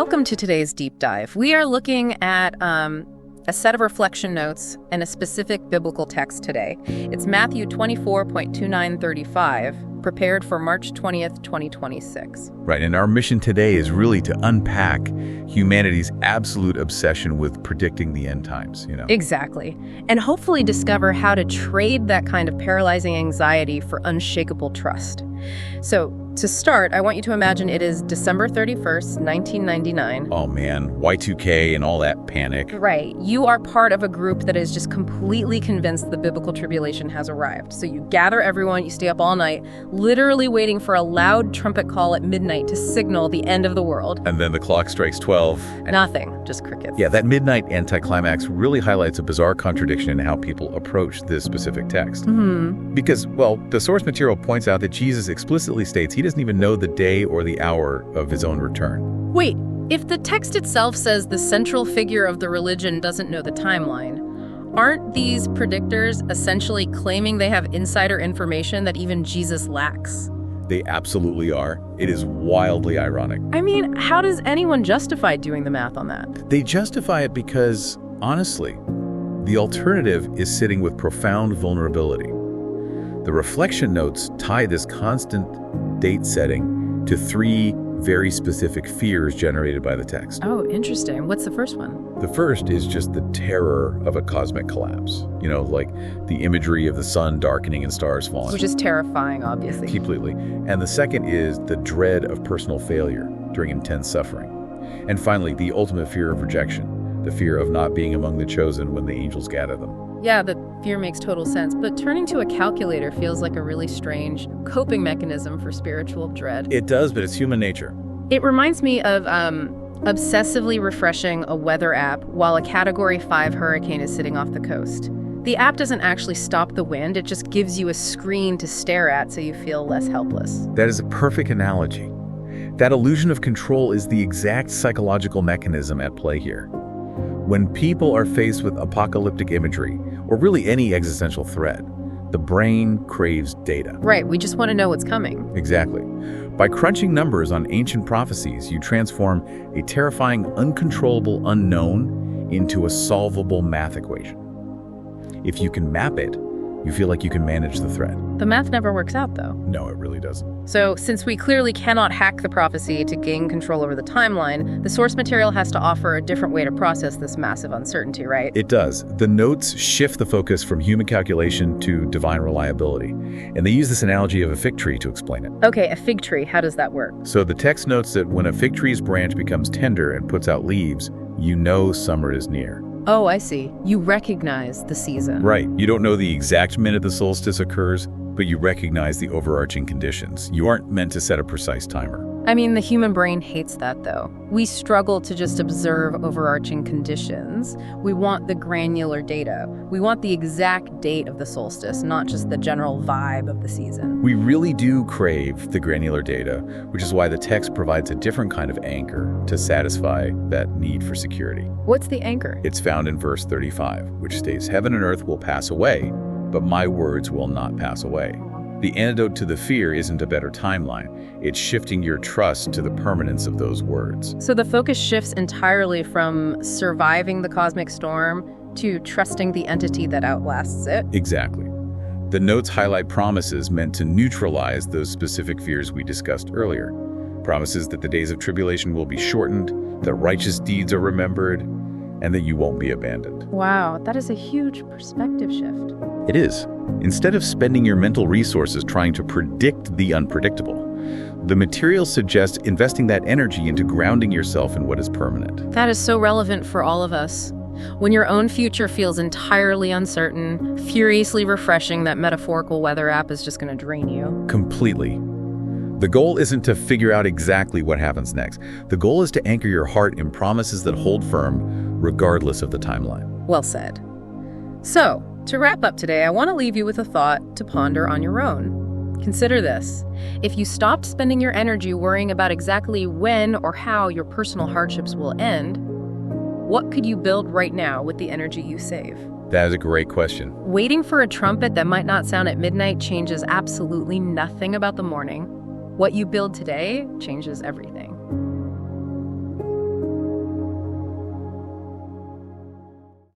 Welcome to today's deep dive. We are looking at a set of reflection notes and a specific biblical text today. It's Matthew 24.2935, prepared for March 20th, 2026. Right, and our mission today is really to unpack humanity's absolute obsession with predicting the end times, Exactly. And hopefully discover how to trade that kind of paralyzing anxiety for unshakable trust. So, to start, I want you to imagine it is December 31st, 1999. Oh man, Y2K and all that panic. Right. You are part of a group that is just completely convinced the biblical tribulation has arrived. So you gather everyone, you stay up all night, literally waiting for a loud trumpet call at midnight to signal the end of the world. And then the clock strikes 12. Nothing, just crickets. Yeah, that midnight anticlimax really highlights a bizarre contradiction in how people approach this specific text. Because, well, the source material points out that Jesus explicitly states he doesn't even know the day or the hour of his own return. Wait, if the text itself says the central figure of the religion doesn't know the timeline, aren't these predictors essentially claiming they have insider information that even Jesus lacks? They absolutely are. It is wildly ironic. I mean, how does anyone justify doing the math on that? They justify it because, honestly, the alternative is sitting with profound vulnerability. The reflection notes tie this constant date setting to three very specific fears generated by the text. Oh, interesting. What's the first one? The first is just the terror of a cosmic collapse. Like the imagery of the sun darkening and stars falling. Which is terrifying, obviously. Completely. And the second is the dread of personal failure during intense suffering. And finally, the ultimate fear of rejection, the fear of not being among the chosen when the angels gather them. Yeah, the fear makes total sense, but turning to a calculator feels like a really strange coping mechanism for spiritual dread. It does, but it's human nature. It reminds me of obsessively refreshing a weather app while a Category 5 hurricane is sitting off the coast. The app doesn't actually stop the wind, it just gives you a screen to stare at so you feel less helpless. That is a perfect analogy. That illusion of control is the exact psychological mechanism at play here. When people are faced with apocalyptic imagery, or really any existential threat, the brain craves data. Right, we just want to know what's coming. Exactly. By crunching numbers on ancient prophecies, you transform a terrifying, uncontrollable unknown into a solvable math equation. If you can map it, you feel like you can manage the threat. The math never works out, though. No, it really doesn't. So, since we clearly cannot hack the prophecy to gain control over the timeline, the source material has to offer a different way to process this massive uncertainty, right? It does. The notes shift the focus from human calculation to divine reliability. And they use this analogy of a fig tree to explain it. Okay, a fig tree, how does that work? So the text notes that when a fig tree's branch becomes tender and puts out leaves, you know summer is near. Oh, I see. You recognize the season. Right. You don't know the exact minute the solstice occurs, but you recognize the overarching conditions. You aren't meant to set a precise timer. I mean, the human brain hates that, though. We struggle to just observe overarching conditions. We want the granular data. We want the exact date of the solstice, not just the general vibe of the season. We really do crave the granular data, which is why the text provides a different kind of anchor to satisfy that need for security. What's the anchor? It's found in verse 35, which states, "Heaven and earth will pass away, but my words will not pass away." The antidote to the fear isn't a better timeline. It's shifting your trust to the permanence of those words. So the focus shifts entirely from surviving the cosmic storm to trusting the entity that outlasts it. Exactly. The notes highlight promises meant to neutralize those specific fears we discussed earlier. Promises that the days of tribulation will be shortened, that righteous deeds are remembered, and that you won't be abandoned. Wow, that is a huge perspective shift. It is. Instead of spending your mental resources trying to predict the unpredictable, the material suggests investing that energy into grounding yourself in what is permanent. That is so relevant for all of us. When your own future feels entirely uncertain, furiously refreshing that metaphorical weather app is just going to drain you. Completely. The goal isn't to figure out exactly what happens next. The goal is to anchor your heart in promises that hold firm, regardless of the timeline. Well said. So, to wrap up today, I want to leave you with a thought to ponder on your own. Consider this. If you stopped spending your energy worrying about exactly when or how your personal hardships will end, what could you build right now with the energy you save? That is a great question. Waiting for a trumpet that might not sound at midnight changes absolutely nothing about the morning. What you build today changes everything.